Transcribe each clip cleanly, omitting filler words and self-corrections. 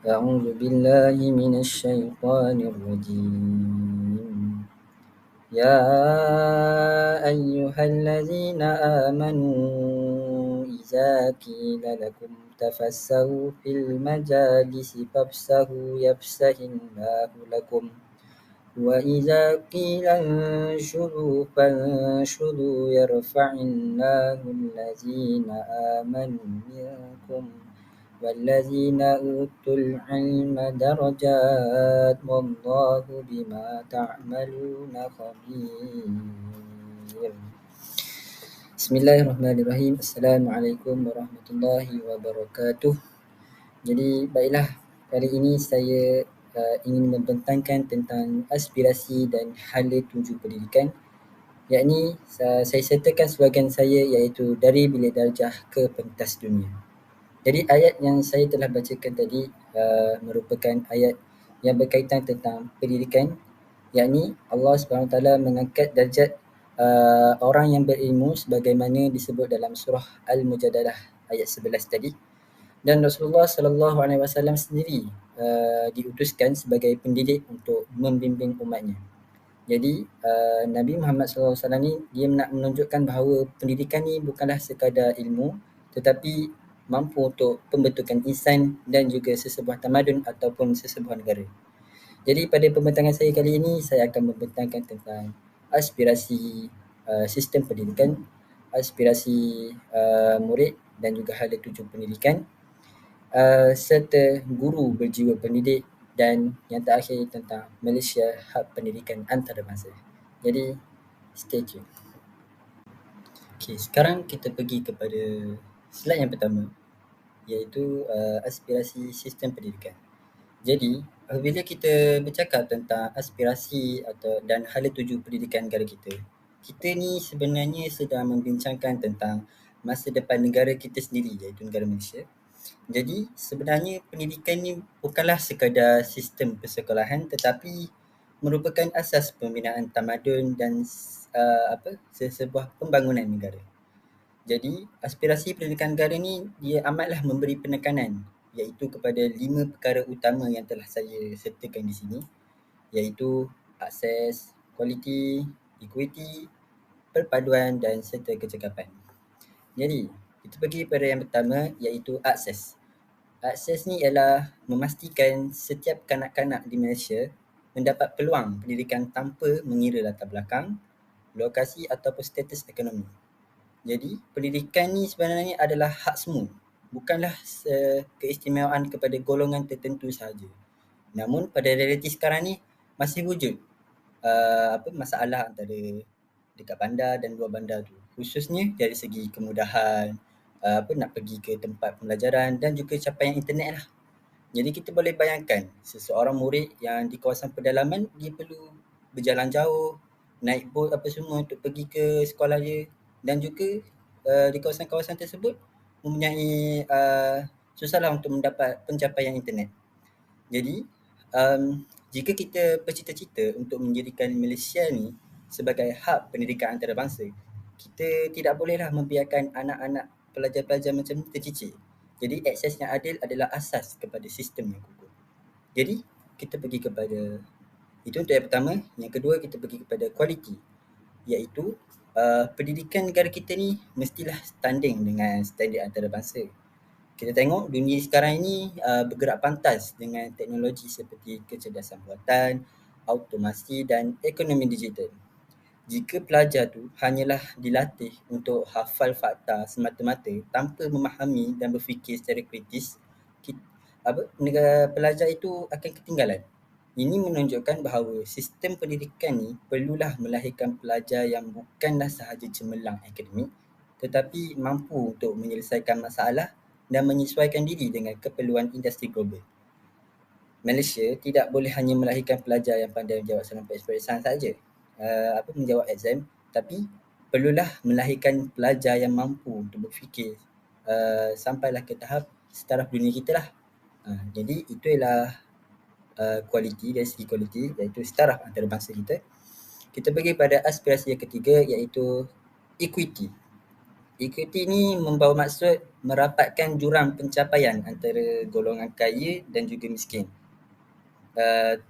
أعوذ بالله من الشيطان الرجيم يا أيها الذين آمنوا إذا قيل لكم تفسحوا في المجالس فافسحوا يفسح الله لكم وإذا قيل انشروا فانشروا يرفع الله الذين آمنوا منكم والذين أوتوا العلم درجات والله بما تعملون خبير. Bismillahirrahmanirrahim. Assalamualaikum warahmatullahi wabarakatuh. Jadi baiklah, kali ini saya ingin membentangkan tentang aspirasi dan hala tuju pendidikan, yakni saya sertakan slogan saya iaitu dari bilik darjah ke pentas dunia. Jadi ayat yang saya telah bacakan tadi merupakan ayat yang berkaitan tentang pendidikan, yakni Allah SWT mengangkat darjat orang yang berilmu sebagaimana disebut dalam surah Al-Mujadalah ayat 11 tadi. Dan Rasulullah SAW sendiri diutuskan sebagai pendidik untuk membimbing umatnya. Jadi Nabi Muhammad SAW ni dia nak menunjukkan bahawa pendidikan ni bukanlah sekadar ilmu, tetapi mampu untuk pembentukan insan dan juga sesebuah tamadun ataupun sesebuah negara. Jadi pada pembentangan saya kali ini, saya akan membentangkan tentang aspirasi sistem pendidikan, aspirasi murid dan juga hala tuju pendidikan, serta guru berjiwa pendidik, dan yang terakhir tentang Malaysia hub pendidikan antarabangsa. Jadi stay tune. Okay, sekarang kita pergi kepada slide yang pertama, iaitu aspirasi sistem pendidikan. Jadi apabila kita bercakap tentang aspirasi dan hala tuju pendidikan negara kita, kita ni sebenarnya sedang membincangkan tentang masa depan negara kita sendiri, iaitu negara Malaysia. Jadi sebenarnya pendidikan ni bukanlah sekadar sistem persekolahan, tetapi merupakan asas pembinaan tamadun dan sesebuah pembangunan negara. Jadi aspirasi pendidikan negara ni dia amatlah memberi penekanan iaitu kepada 5 perkara utama yang telah saya sertakan di sini, iaitu akses, kualiti, equity, perpaduan dan serta kecekapan. Jadi kita pergi pada yang pertama, iaitu akses. Akses ni ialah memastikan setiap kanak-kanak di Malaysia mendapat peluang pendidikan tanpa mengira latar belakang, lokasi ataupun status ekonomi. Jadi pendidikan ni sebenarnya adalah hak semua, bukanlah keistimewaan kepada golongan tertentu sahaja. Namun pada realiti sekarang ni masih wujud masalah antara dekat bandar dan luar bandar tu, khususnya dari segi kemudahan nak pergi ke tempat pembelajaran dan juga capaian internet lah. Jadi kita boleh bayangkan seseorang murid yang di kawasan pedalaman, dia perlu berjalan jauh, naik bot apa semua untuk pergi ke sekolah dia, dan juga di kawasan-kawasan tersebut mempunyai susahlah untuk mendapat pencapaian internet. Jadi jika kita bercita-cita untuk menjadikan Malaysia ni sebagai hub pendidikan antarabangsa, kita tidak bolehlah membiarkan anak-anak pelajar-pelajar macam ni tercicir. Jadi akses yang adil adalah asas kepada sistem yang kukuh. Jadi kita pergi kepada itu untuk yang pertama. Yang kedua, kita pergi kepada kualiti, iaitu pendidikan negara kita ni mestilah tanding dengan standard antarabangsa. Kita tengok dunia sekarang ini bergerak pantas dengan teknologi seperti kecerdasan buatan, automasi dan ekonomi digital. Jika pelajar tu hanyalah dilatih untuk hafal fakta semata-mata tanpa memahami dan berfikir secara kritis, negara pelajar itu akan ketinggalan. Ini menunjukkan bahawa sistem pendidikan ni perlulah melahirkan pelajar yang bukanlah sahaja cemerlang akademik, tetapi mampu untuk menyelesaikan masalah dan menyesuaikan diri dengan keperluan industri global. Malaysia tidak boleh hanya melahirkan pelajar yang pandai menjawab soalan peperiksaan saja, menjawab exam, tapi perlulah melahirkan pelajar yang mampu untuk berfikir sampailah ke tahap setaraf dunia kita lah. Jadi itu ialah kualiti, dari segi kualiti, iaitu setaraf antarabangsa kita. Kita pergi pada aspirasi yang ketiga, iaitu equity. Equity ni membawa maksud merapatkan jurang pencapaian antara golongan kaya dan juga miskin.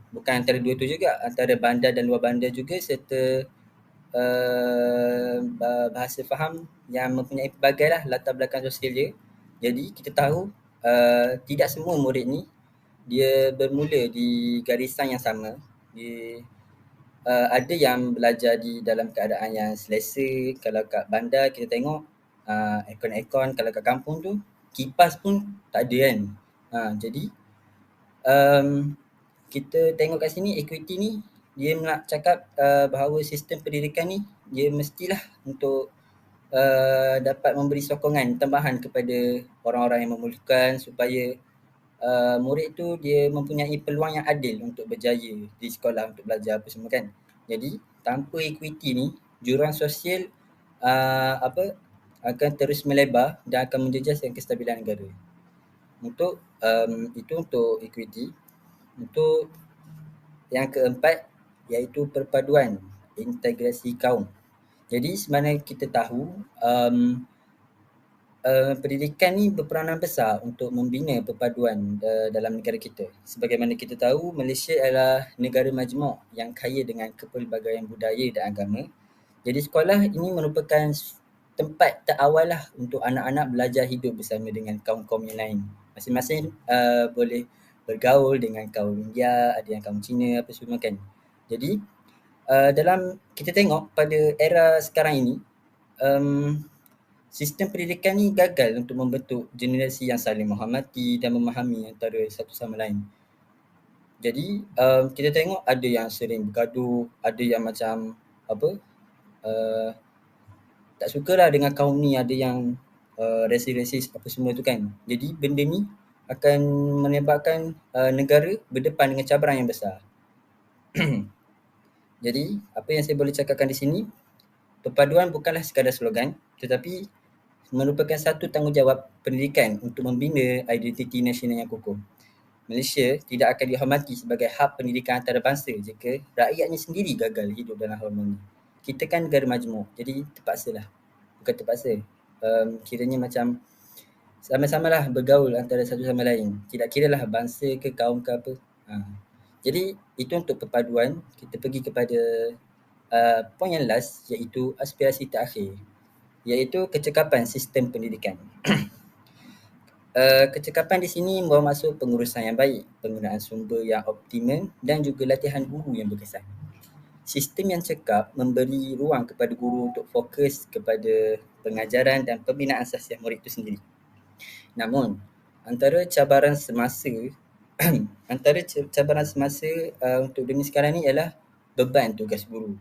Bukan antara dua tu juga, antara bandar dan luar bandar juga, serta bahasa faham yang mempunyai pelbagai lah latar belakang sosial dia. Jadi kita tahu tidak semua murid ni dia bermula di garisan yang sama. Ada yang belajar di dalam keadaan yang selesa. Kalau kat bandar kita tengok aircon-aircon, kalau kat kampung tu kipas pun tak ada kan. Jadi kita tengok kat sini equity ni dia nak cakap bahawa sistem pendidikan ni dia mestilah untuk dapat memberi sokongan tambahan kepada orang-orang yang memerlukan supaya murid tu dia mempunyai peluang yang adil untuk berjaya di sekolah untuk belajar apa semua kan. Jadi tanpa equity ni jurang sosial akan terus melebar dan akan menjejaskan kestabilan negara. Untuk itu untuk equity. Untuk yang keempat iaitu perpaduan integrasi kaum. Jadi sebenarnya kita tahu pendidikan ni berperanan besar untuk membina perpaduan dalam negara kita. Sebagaimana kita tahu, Malaysia adalah negara majmuk yang kaya dengan kepelbagaian budaya dan agama. Jadi sekolah ini merupakan tempat terawal lah untuk anak-anak belajar hidup bersama dengan kaum-kaum yang lain. Masing-masing boleh bergaul dengan kaum India, ada yang kaum Cina apa semua kan. Jadi dalam kita tengok pada era sekarang ini, sistem pendidikan ni gagal untuk membentuk generasi yang saling menghormati dan memahami antara satu sama lain. Jadi kita tengok ada yang sering bergaduh, ada yang macam tak sukalah dengan kaum ni, ada yang resis-resis apa semua tu kan. Jadi benda ni akan menyebabkan negara berdepan dengan cabaran yang besar. Jadi apa yang saya boleh cakapkan di sini, perpaduan bukanlah sekadar slogan tetapi merupakan satu tanggungjawab pendidikan untuk membina identiti nasional yang kukuh. Malaysia tidak akan dihormati sebagai hub pendidikan antarabangsa jika rakyatnya sendiri gagal hidup dalam harmoni. Kita kan negara majmuk, jadi terpaksalah. Bukan terpaksa. Kiranya macam sama-samalah bergaul antara satu sama lain. Tidak kiralah bangsa ke kaum ke apa. Jadi itu untuk perpaduan. Kita pergi kepada poin yang last iaitu aspirasi terakhir, iaitu kecekapan sistem pendidikan. Kecekapan di sini membawa maksud pengurusan yang baik, penggunaan sumber yang optimum dan juga latihan guru yang berkesan. Sistem yang cekap memberi ruang kepada guru untuk fokus kepada pengajaran dan pembinaan sahsiah murid itu sendiri. Namun, antara cabaran semasa untuk dunia sekarang ni ialah beban tugas guru.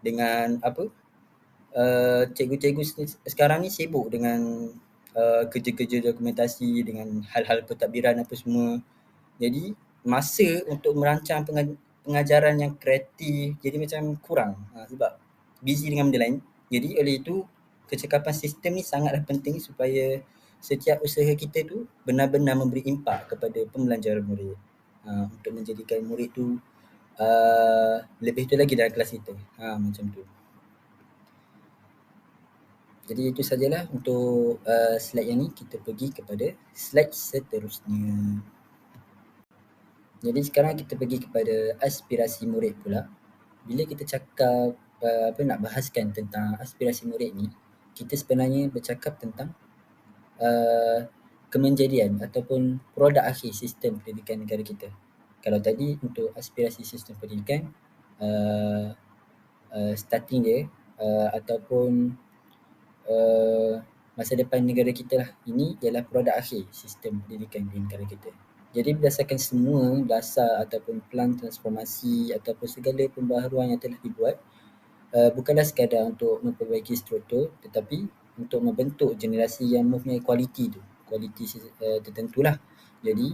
Dengan cikgu-cikgu sekarang ni sibuk dengan kerja-kerja dokumentasi, dengan hal-hal pentadbiran apa semua. Jadi masa untuk merancang pengajaran yang kreatif jadi macam kurang sebab busy dengan benda lain. Jadi oleh itu kecekapan sistem ni sangatlah penting supaya setiap usaha kita tu benar-benar memberi impak kepada pembelajaran murid, untuk menjadikan murid tu lebih tu lagi dalam kelas kita. Macam tu. Jadi itu sajalah untuk slide yang ni. Kita pergi kepada slide seterusnya. Jadi sekarang kita pergi kepada aspirasi murid pula. Bila kita cakap nak bahaskan tentang aspirasi murid ni, kita sebenarnya bercakap tentang kemenjadian ataupun produk akhir sistem pendidikan negara kita. Kalau tadi untuk aspirasi sistem pendidikan, starting dia ataupun masa depan negara kita lah. Ini ialah produk akhir sistem pendidikan di negara kita. Jadi berdasarkan semua dasar ataupun plan transformasi ataupun segala pembaharuan yang telah dibuat, bukanlah sekadar untuk memperbaiki struktur tetapi untuk membentuk generasi yang mempunyai kualiti tertentulah. Jadi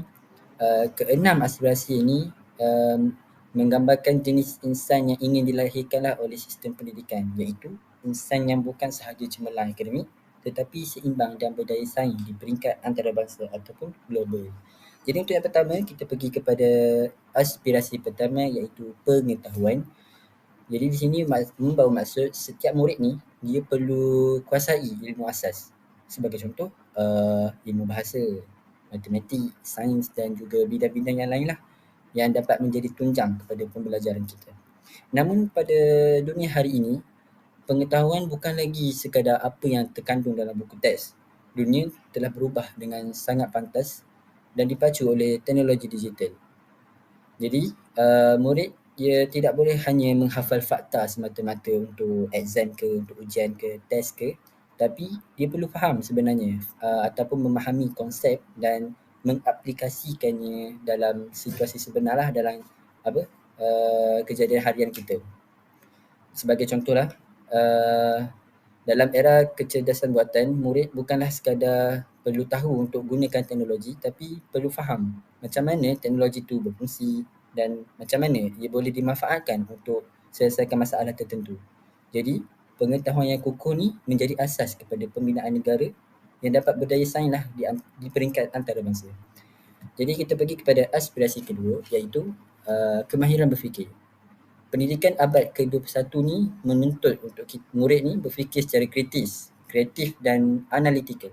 keenam aspirasi ini menggambarkan jenis insan yang ingin dilahirkanlah oleh sistem pendidikan, iaitu insan yang bukan sahaja cemerlang akademik tetapi seimbang dan berdaya saing di peringkat antarabangsa ataupun global. Jadi untuk yang pertama, kita pergi kepada aspirasi pertama iaitu pengetahuan. Jadi di sini membawa maksud setiap murid ni dia perlu kuasai ilmu asas. Sebagai contoh, ilmu bahasa, matematik, sains dan juga bidang-bidang yang lain lah yang dapat menjadi tunjang kepada pembelajaran kita. Namun pada dunia hari ini, pengetahuan bukan lagi sekadar apa yang terkandung dalam buku teks. Dunia telah berubah dengan sangat pantas dan dipacu oleh teknologi digital. Jadi murid dia tidak boleh hanya menghafal fakta semata-mata untuk exam ke, untuk ujian ke, test ke, tapi dia perlu faham sebenarnya ataupun memahami konsep dan mengaplikasikannya dalam situasi sebenar lah dalam apa kejadian harian kita. Sebagai contohlah, uh, dalam era kecerdasan buatan, murid bukanlah sekadar perlu tahu untuk gunakan teknologi tapi perlu faham macam mana teknologi itu berfungsi dan macam mana ia boleh dimanfaatkan untuk selesaikan masalah tertentu. Jadi, pengetahuan yang kukuh ni menjadi asas kepada pembinaan negara yang dapat berdaya saing lah di peringkat antarabangsa. Jadi kita pergi kepada aspirasi kedua iaitu kemahiran berfikir. Pendidikan abad ke-21 ni menuntut untuk murid ni berfikir secara kritis, kreatif dan analitikal.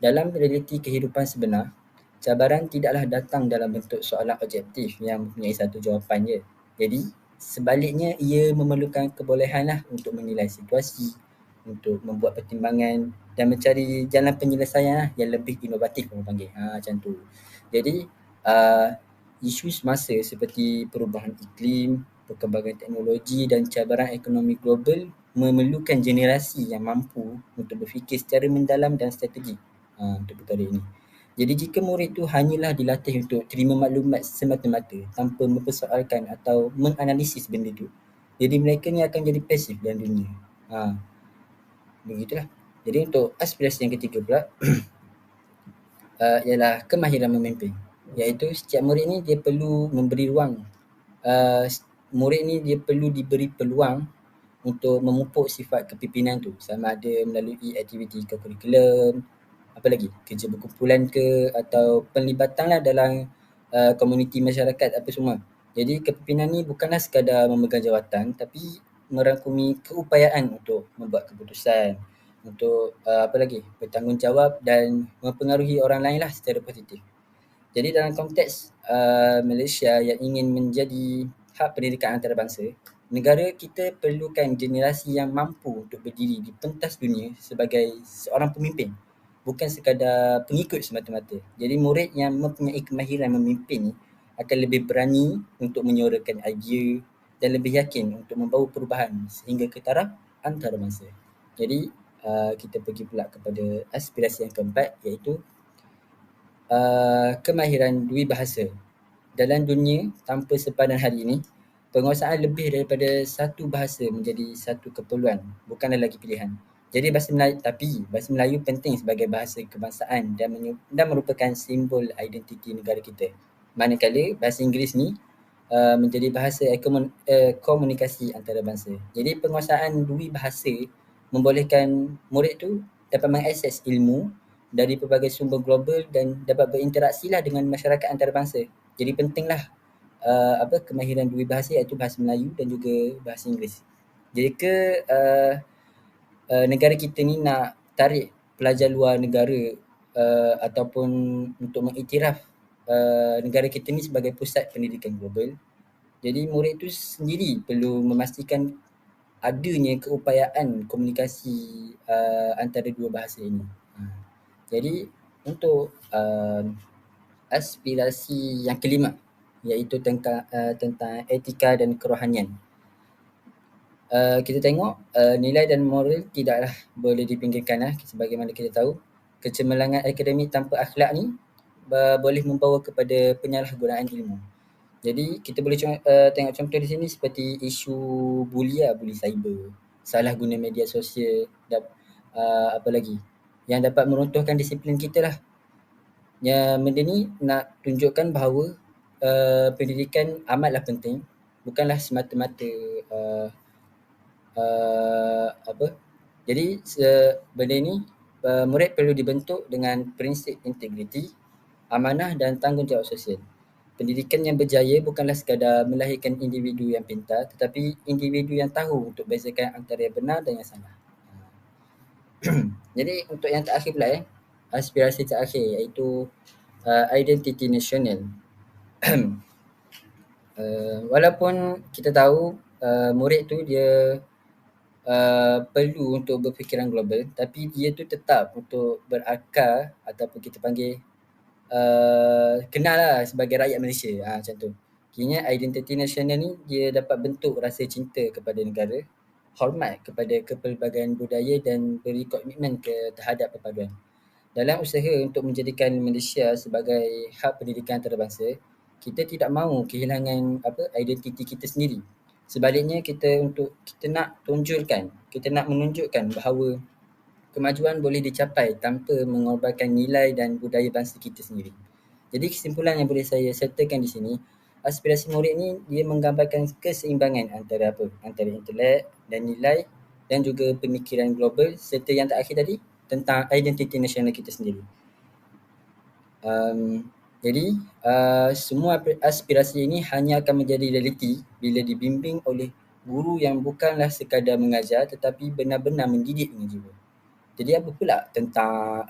Dalam realiti kehidupan sebenar, cabaran tidaklah datang dalam bentuk soalan objektif yang mempunyai satu jawapan je. Jadi, sebaliknya ia memerlukan kebolehanlah untuk menilai situasi, untuk membuat pertimbangan dan mencari jalan penyelesaian lah yang lebih inovatif orang panggil. Macam tu. Jadi, isu semasa seperti perubahan iklim, perkembangan teknologi dan cabaran ekonomi global memerlukan generasi yang mampu untuk berfikir secara mendalam dan strategik untuk perkara ini. Jadi jika murid tu hanyalah dilatih untuk terima maklumat semata-mata tanpa mempersoalkan atau menganalisis benda tu, jadi mereka ni akan jadi pasif dalam dunia. Begitulah. Jadi untuk aspirasi yang ketiga pula ialah kemahiran memimpin. Iaitu setiap murid ni dia perlu memberi ruang. Murid ni dia perlu diberi peluang untuk memupuk sifat kepimpinan tu, sama ada melalui aktiviti kurikulum, apa lagi, kerja berkumpulan ke atau penlibatan lah dalam komuniti masyarakat apa semua. Jadi kepimpinan ni bukanlah sekadar memegang jawatan tapi merangkumi keupayaan untuk membuat keputusan, untuk apa lagi, bertanggungjawab dan mempengaruhi orang lain lah secara positif. Jadi dalam konteks Malaysia yang ingin menjadi hub pendidikan antarabangsa, negara kita perlukan generasi yang mampu untuk berdiri di pentas dunia sebagai seorang pemimpin, bukan sekadar pengikut semata-mata. Jadi murid yang mempunyai kemahiran memimpin ni akan lebih berani untuk menyuarakan idea dan lebih yakin untuk membawa perubahan sehingga ke taraf antarabangsa. Jadi kita pergi pula kepada aspirasi yang keempat iaitu kemahiran dui bahasa. Dalam dunia tanpa sepadan hari ini, penguasaan lebih daripada satu bahasa menjadi satu keperluan, bukanlah lagi pilihan. Jadi bahasa Melayu penting sebagai bahasa kebangsaan dan merupakan simbol identiti negara kita. Manakala bahasa Inggeris ni menjadi bahasa komunikasi antarabangsa. Jadi penguasaan dui bahasa membolehkan murid tu dapat mengakses ilmu dari pelbagai sumber global dan dapat berinteraksi lah dengan masyarakat antarabangsa. Jadi pentinglah kemahiran dua bahasa iaitu bahasa Melayu dan juga bahasa Inggeris. Jika negara kita ni nak tarik pelajar luar negara ataupun untuk mengiktiraf negara kita ni sebagai pusat pendidikan global, jadi murid tu sendiri perlu memastikan adanya keupayaan komunikasi antara dua bahasa ini. Jadi untuk aspirasi yang kelima iaitu tentang etika dan kerohanian. Kita tengok nilai dan moral tidaklah boleh dipinggirkan lah, sebagaimana kita tahu kecemerlangan akademik tanpa akhlak ni boleh membawa kepada penyalahgunaan ilmu. Jadi kita boleh tengok contoh di sini seperti isu buli cyber, salah guna media sosial dan apa lagi yang dapat meruntuhkan disiplin kita lah. Yang benda ni nak tunjukkan bahawa pendidikan amatlah penting, bukanlah semata-mata apa. Jadi benda ni murid perlu dibentuk dengan prinsip integriti, amanah dan tanggungjawab sosial. Pendidikan yang berjaya bukanlah sekadar melahirkan individu yang pintar, tetapi individu yang tahu untuk bezakan antara yang benar dan yang salah. Jadi untuk yang terakhir pula aspirasi terakhir iaitu identiti nasional. Walaupun kita tahu murid tu dia perlu untuk berfikiran global, tapi dia tu tetap untuk berakar ataupun kita panggil kenal lah sebagai rakyat Malaysia, macam tu. Kiranya identiti nasional ni dia dapat bentuk rasa cinta kepada negara, hormat kepada kepelbagaian budaya dan beri komitmen terhadap perpaduan. Dalam usaha untuk menjadikan Malaysia sebagai hub pendidikan antarabangsa, kita tidak mahu kehilangan identiti kita sendiri. Sebaliknya kita nak kita nak menunjukkan bahawa kemajuan boleh dicapai tanpa mengorbankan nilai dan budaya bangsa kita sendiri. Jadi kesimpulan yang boleh saya sertakan di sini, aspirasi murid ni dia menggambarkan keseimbangan antara antara intelek dan nilai dan juga pemikiran global serta yang terakhir tadi tentang identiti nasional kita sendiri. Um, jadi semua aspirasi ini hanya akan menjadi realiti bila dibimbing oleh guru yang bukanlah sekadar mengajar tetapi benar-benar mendidik dengan jiwa. Jadi apa pula tentang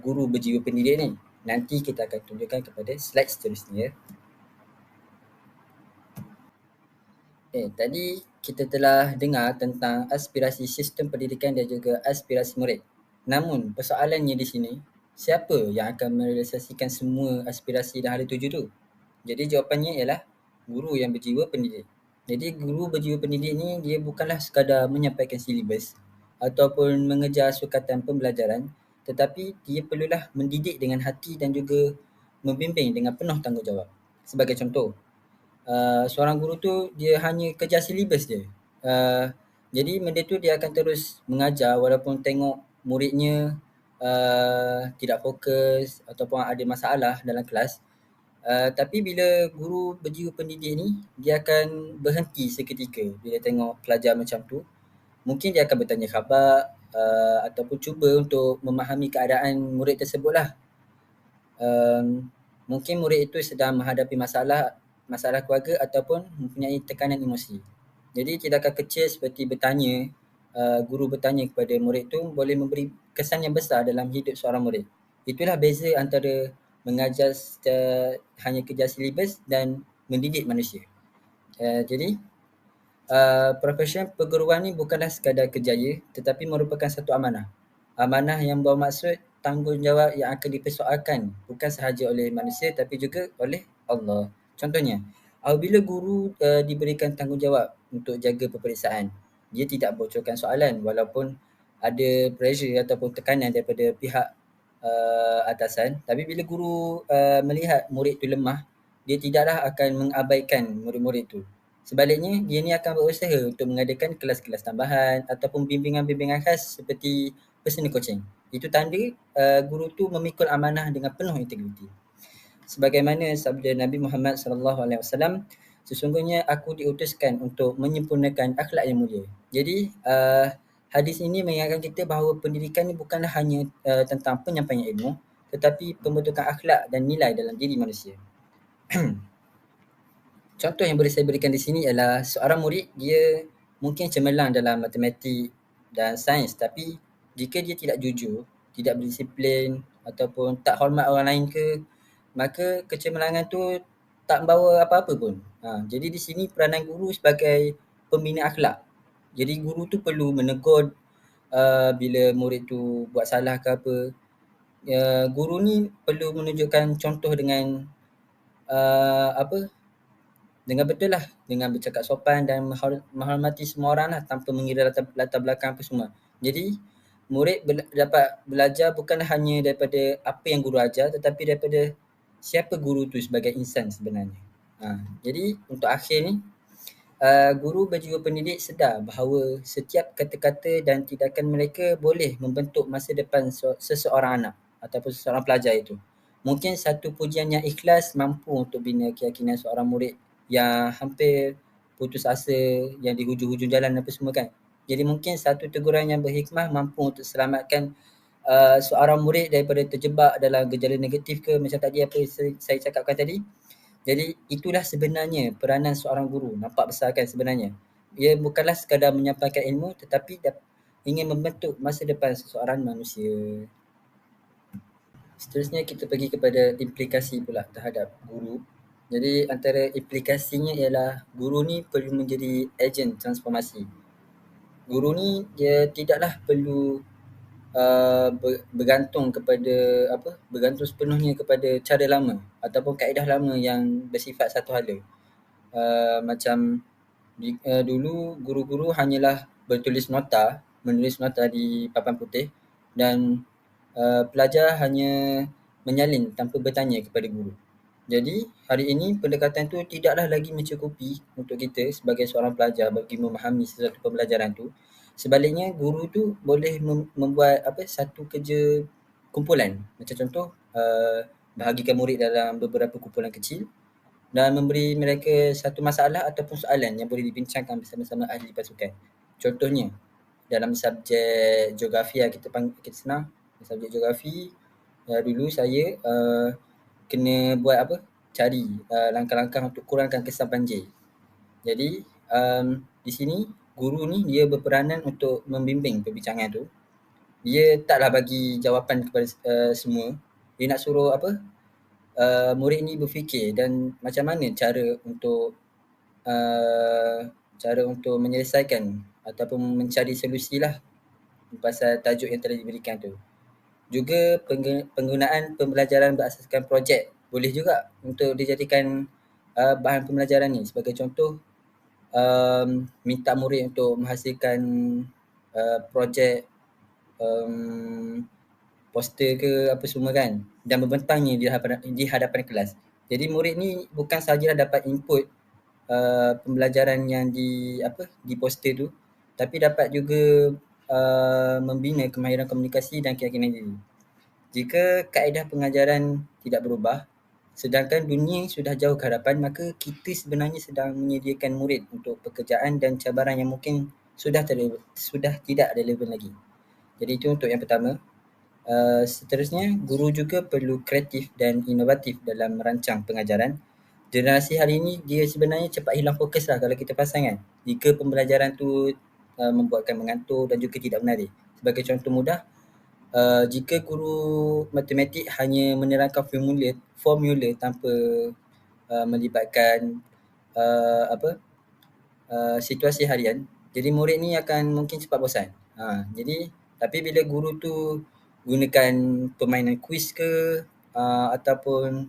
guru berjiwa pendidik ni? Nanti kita akan tunjukkan kepada slide seterusnya. Tadi kita telah dengar tentang aspirasi sistem pendidikan dan juga aspirasi murid. Namun persoalannya di sini, siapa yang akan merealisasikan semua aspirasi dan hala tuju tu? Jadi jawapannya ialah guru yang berjiwa pendidik. Jadi guru berjiwa pendidik ni dia bukanlah sekadar menyampaikan silibus ataupun mengejar sukatan pembelajaran, tetapi dia perlulah mendidik dengan hati dan juga membimbing dengan penuh tanggungjawab. Sebagai contoh, seorang guru tu dia hanya kejar silibus je. Jadi benda tu dia akan terus mengajar walaupun tengok muridnya tidak fokus ataupun ada masalah dalam kelas. Tapi bila guru berjiwa pendidik ni, dia akan berhenti seketika bila tengok pelajar macam tu. Mungkin dia akan bertanya khabar ataupun cuba untuk memahami keadaan murid tersebut lah. Mungkin murid itu sedang menghadapi masalah keluarga ataupun mempunyai tekanan emosi. Jadi tindakan kecil seperti guru bertanya kepada murid itu boleh memberi kesan yang besar dalam hidup seorang murid. Itulah beza antara mengajar hanya kejar silibus dan mendidik manusia. Jadi profesion perguruan ni bukanlah sekadar kerjaya tetapi merupakan satu amanah. Amanah yang bermaksud tanggungjawab yang akan dipersoalkan bukan sahaja oleh manusia tapi juga oleh Allah. Contohnya, apabila guru diberikan tanggungjawab untuk jaga peperiksaan, dia tidak bocorkan soalan walaupun ada pressure ataupun tekanan daripada pihak atasan. Tapi bila guru melihat murid tu lemah, dia tidaklah akan mengabaikan murid-murid tu. Sebaliknya, dia ni akan berusaha untuk mengadakan kelas-kelas tambahan ataupun bimbingan-bimbingan khas seperti personal coaching. Itu tanda guru tu memikul amanah dengan penuh integriti. Sebagaimana sabda Nabi Muhammad SAW, sesungguhnya aku diutuskan untuk menyempurnakan akhlak yang mulia. Jadi hadis ini mengingatkan kita bahawa pendidikan ni bukanlah hanya tentang penyampaian ilmu tetapi pembentukan akhlak dan nilai dalam diri manusia. Contoh yang boleh saya berikan di sini ialah seorang murid dia mungkin cemerlang dalam matematik dan sains tapi jika dia tidak jujur, tidak berdisiplin ataupun tak hormat orang lain maka kecemerlangan tu tak membawa apa-apa pun. Jadi di sini peranan guru sebagai pembina akhlak. Jadi guru tu perlu menegur bila murid tu buat salah ke apa. Guru ni perlu menunjukkan contoh dengan dengan betul lah, dengan bercakap sopan dan menghormati semua orang lah tanpa mengira latar belakang apa semua. Jadi murid dapat belajar bukan hanya daripada apa yang guru ajar tetapi daripada siapa guru tu sebagai insan sebenarnya. Jadi untuk akhir ni, guru berjiwa pendidik sedar bahawa setiap kata-kata dan tindakan mereka boleh membentuk masa depan seseorang anak ataupun seseorang pelajar itu. Mungkin satu pujian yang ikhlas mampu untuk bina keyakinan seorang murid yang hampir putus asa, yang di hujung-hujung jalan apa semua kan. Jadi mungkin satu teguran yang berhikmah mampu untuk selamatkan seorang murid daripada terjebak dalam gejala negatif ke macam tadi apa saya cakapkan tadi. Jadi itulah sebenarnya peranan seorang guru, nampak besar kan sebenarnya. Ia bukanlah sekadar menyampaikan ilmu tetapi ingin membentuk masa depan seseorang manusia. Seterusnya kita pergi kepada implikasi pula terhadap guru. Jadi antara implikasinya ialah guru ni perlu menjadi ejen transformasi. Guru ni dia tidaklah perlu bergantung kepada bergantung sepenuhnya kepada cara lama ataupun kaedah lama yang bersifat satu hala. Macam dulu guru-guru hanyalah bertulis nota, menulis nota di papan putih dan pelajar hanya menyalin tanpa bertanya kepada guru. Jadi hari ini pendekatan tu tidaklah lagi mencukupi untuk kita sebagai seorang pelajar bagi memahami sesuatu pembelajaran tu. Sebaliknya guru tu boleh membuat satu kerja kumpulan. Macam contoh bahagikan murid dalam beberapa kumpulan kecil dan memberi mereka satu masalah ataupun soalan yang boleh dibincangkan bersama-sama ahli pasukan. Contohnya dalam subjek geografi kita senang subjek geografi dulu saya kena buat cari langkah-langkah untuk kurangkan kesan banjir. Jadi di sini guru ni dia berperanan untuk membimbing perbincangan tu. Dia taklah bagi jawapan kepada semua. Dia nak suruh murid ni berfikir dan macam mana cara untuk menyelesaikan ataupun mencari solusi lah pasal tajuk yang telah diberikan tu. Juga penggunaan pembelajaran berasaskan projek boleh juga untuk dijadikan bahan pembelajaran ni. Sebagai contoh, minta murid untuk menghasilkan projek poster ke apa semua kan dan membentangnya di hadapan kelas. Jadi murid ni bukan sahaja dapat input pembelajaran yang di poster tu, tapi dapat juga membina kemahiran komunikasi dan keyakinan diri. Jika kaedah pengajaran tidak berubah, sedangkan dunia sudah jauh ke hadapan, maka kita sebenarnya sedang menyediakan murid untuk pekerjaan dan cabaran yang mungkin sudah tidak relevan lagi. Jadi itu untuk yang pertama. Seterusnya, guru juga perlu kreatif dan inovatif dalam merancang pengajaran. Generasi hari ini dia sebenarnya cepat hilang fokus lah kalau kita pasang kan. Jika pembelajaran tu membuatkan mengantuk dan juga tidak menarik. Sebagai contoh mudah, jika guru matematik hanya menerangkan formula tanpa melibatkan situasi harian, jadi murid ni akan mungkin cepat bosan. Jadi tapi bila guru tu gunakan permainan kuis ke ataupun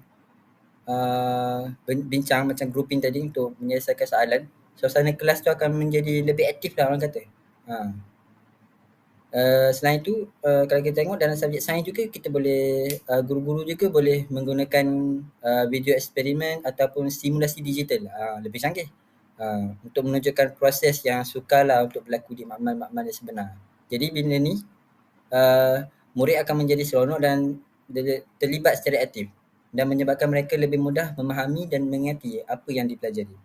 bincang macam grouping tadi untuk menyelesaikan soalan, suasana kelas tu akan menjadi lebih aktif lah orang kata. Selain itu, kalau kita tengok dalam subjek sains juga kita boleh, guru-guru juga boleh menggunakan video eksperimen ataupun simulasi digital, lebih canggih, untuk menunjukkan proses yang sukarlah untuk berlaku di makmal-makmal yang sebenar. Jadi benda ni, murid akan menjadi seronok dan terlibat secara aktif dan menyebabkan mereka lebih mudah memahami dan mengerti apa yang dipelajari.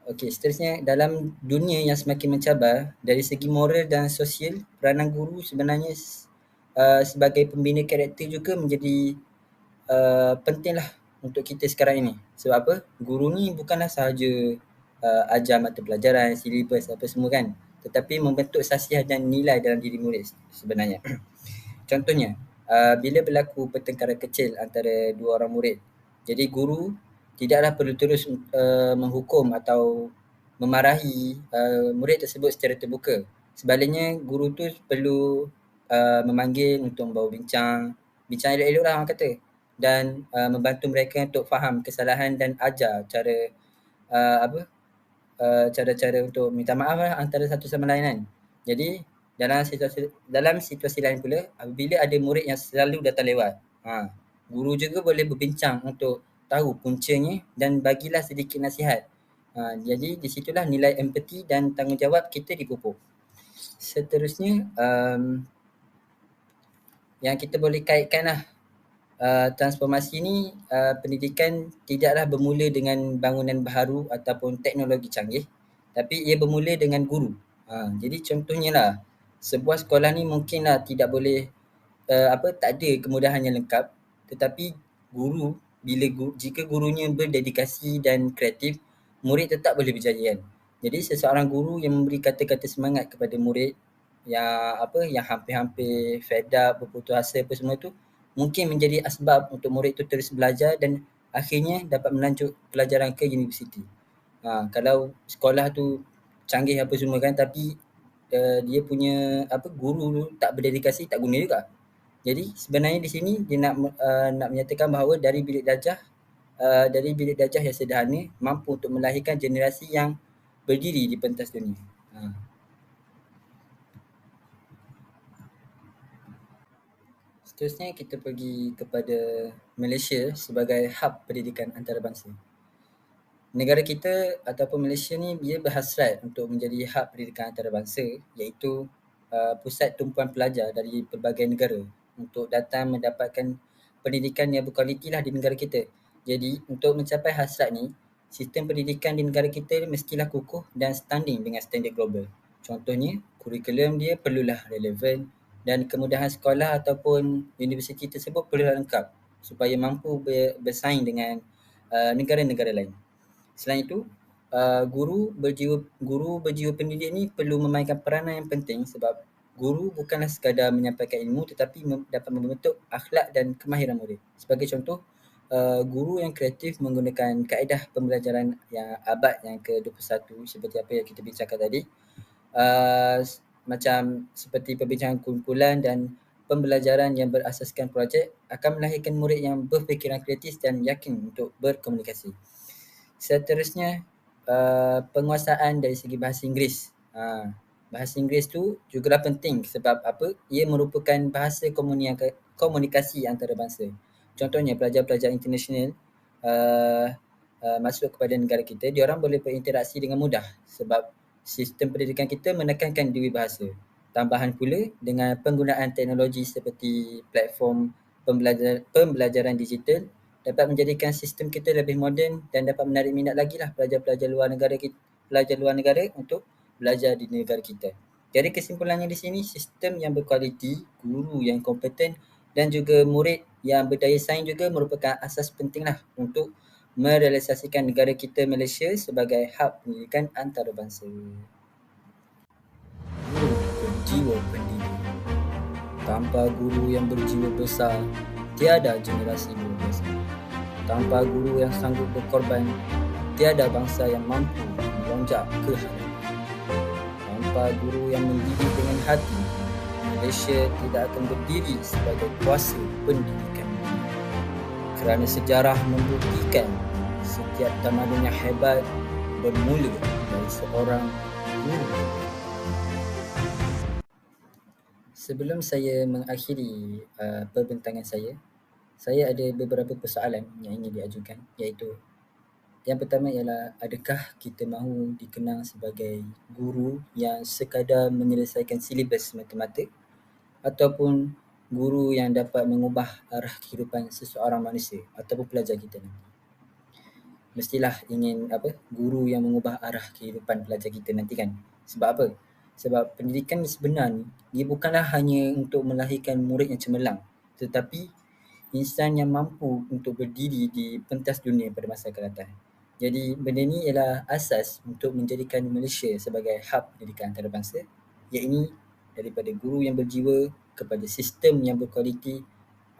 Okey, seterusnya dalam dunia yang semakin mencabar, dari segi moral dan sosial, peranan guru sebenarnya sebagai pembina karakter juga menjadi pentinglah untuk kita sekarang ini. Sebab apa? Guru ni bukanlah sahaja ajar mata pelajaran, silibus apa semua kan, tetapi membentuk khasiat dan nilai dalam diri murid sebenarnya. Contohnya, bila berlaku pertengkaran kecil antara dua orang murid, jadi guru tidaklah perlu terus menghukum atau memarahi murid tersebut secara terbuka. Sebaliknya, guru tu perlu memanggil untuk membawa bincang elok-elok lah orang kata, dan membantu mereka untuk faham kesalahan dan ajar cara-cara untuk minta maaf lah antara satu sama lain kan. Jadi dalam situasi lain pula, apabila ada murid yang selalu datang lewat, guru juga boleh berbincang untuk tahu puncanya dan bagilah sedikit nasihat. Jadi di situlah nilai empati dan tanggungjawab kita dipupuk. Seterusnya, yang kita boleh kaitkan lah, transformasi ni pendidikan tidaklah bermula dengan bangunan baharu ataupun teknologi canggih, tapi ia bermula dengan guru. Jadi contohnya lah, sebuah sekolah ni mungkinlah tidak boleh tak ada kemudahan yang lengkap, tetapi guru jika gurunya berdedikasi dan kreatif, murid tetap boleh berjaya kan. Jadi seseorang guru yang memberi kata-kata semangat kepada murid yang hampir-hampir fed up, berputus asa apa semua tu, mungkin menjadi asbab untuk murid tu terus belajar dan akhirnya dapat melanjut pelajaran ke universiti. Kalau sekolah tu canggih apa semua kan, tapi dia punya guru tu tak berdedikasi, tak guna juga. Jadi sebenarnya di sini dia nak menyatakan bahawa dari bilik darjah yang sederhana mampu untuk melahirkan generasi yang berdiri di pentas dunia. Seterusnya kita pergi kepada Malaysia sebagai hub pendidikan antarabangsa. Negara kita ataupun Malaysia ni dia berhasrat untuk menjadi hub pendidikan antarabangsa, iaitu pusat tumpuan pelajar dari pelbagai negara untuk datang mendapatkan pendidikan yang berkualiti lah di negara kita. Jadi untuk mencapai hasrat ni, sistem pendidikan di negara kita mestilah kukuh dan standing dengan standard global. Contohnya, kurikulum dia perlulah relevan dan kemudahan sekolah ataupun universiti tersebut perlulah lengkap supaya mampu bersaing dengan negara-negara lain. Selain itu, guru berjiwa pendidik ni perlu memainkan peranan yang penting sebab guru bukanlah sekadar menyampaikan ilmu tetapi dapat membentuk akhlak dan kemahiran murid. Sebagai contoh, guru yang kreatif menggunakan kaedah pembelajaran yang abad yang ke-21 seperti apa yang kita bincangkan tadi, macam seperti perbincangan kumpulan dan pembelajaran yang berasaskan projek akan melahirkan murid yang berfikiran kritis dan yakin untuk berkomunikasi. Seterusnya, penguasaan dari segi bahasa Inggeris. Bahasa Inggeris tu jugalah penting sebab apa? Ia merupakan bahasa komunikasi antarabangsa. Contohnya pelajar-pelajar international masuk kepada negara kita, diorang boleh berinteraksi dengan mudah sebab sistem pendidikan kita menekankan diri bahasa. Tambahan pula dengan penggunaan teknologi seperti platform pembelajaran digital dapat menjadikan sistem kita lebih moden dan dapat menarik minat lagi lah pelajar-pelajar luar negara untuk belajar di negara kita. Jadi kesimpulannya di sini, sistem yang berkualiti, guru yang kompeten dan juga murid yang berdaya saing juga merupakan asas penting lah untuk merealisasikan negara kita Malaysia sebagai hub pendidikan antarabangsa. Guru berjiwa pendidik. Tanpa guru yang berjiwa besar, tiada generasi luar biasa. Tanpa guru yang sanggup berkorban, tiada bangsa yang mampu melonjak ke hadapan. Tanpa guru yang mendidik dengan hati, Malaysia tidak akan berdiri sebagai kuasa pendidikan. Kerana sejarah membuktikan setiap tamadun yang hebat bermula dari seorang guru. Sebelum saya mengakhiri perbincangan saya ada beberapa persoalan yang ingin diajukan, iaitu yang pertama ialah, adakah kita mahu dikenang sebagai guru yang sekadar menyelesaikan silibus semata-mata ataupun guru yang dapat mengubah arah kehidupan seseorang manusia ataupun pelajar kita nanti. Mestilah ingin guru yang mengubah arah kehidupan pelajar kita nanti kan. Sebab apa? Sebab pendidikan sebenar ni, dia bukanlah hanya untuk melahirkan murid yang cemerlang, tetapi insan yang mampu untuk berdiri di pentas dunia pada masa akan datang. Jadi benda ni ialah asas untuk menjadikan Malaysia sebagai hub pendidikan antarabangsa, iaitu daripada guru yang berjiwa kepada sistem yang berkualiti,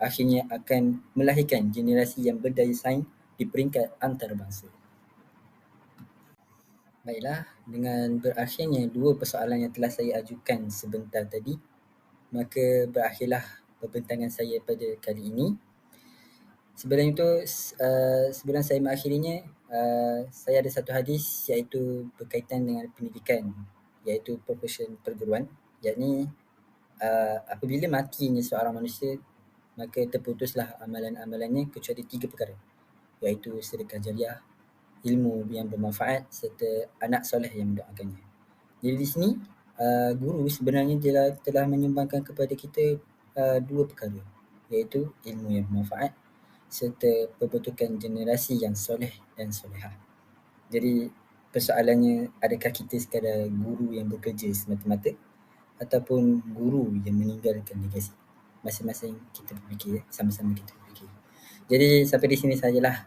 akhirnya akan melahirkan generasi yang berdaya saing di peringkat antarabangsa. Baiklah, dengan berakhirnya dua persoalan yang telah saya ajukan sebentar tadi, maka berakhirlah perbincangan saya pada kali ini. Sebelum itu, sebelum saya mengakhirinya, saya ada satu hadis iaitu berkaitan dengan pendidikan, iaitu profesion perguruan, yakni apabila matinya seorang manusia, maka terputuslah amalan-amalannya kecuali 3 perkara, iaitu sedekah jariah, ilmu yang bermanfaat serta anak soleh yang mendoakannya. Jadi di sini guru sebenarnya telah menyumbangkan kepada kita 2 perkara, iaitu ilmu yang bermanfaat serta pembentukan generasi yang soleh dan solehah. Jadi persoalannya, adakah kita sekadar guru yang bekerja semata-mata ataupun guru yang meninggalkan legasi? Masing-masing kita berfikir, sama-sama kita berfikir. Jadi sampai di sini sajalah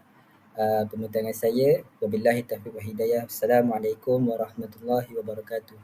pembincangan saya. Wabillahi taufiq wal hidayah. Assalamualaikum warahmatullahi wabarakatuh.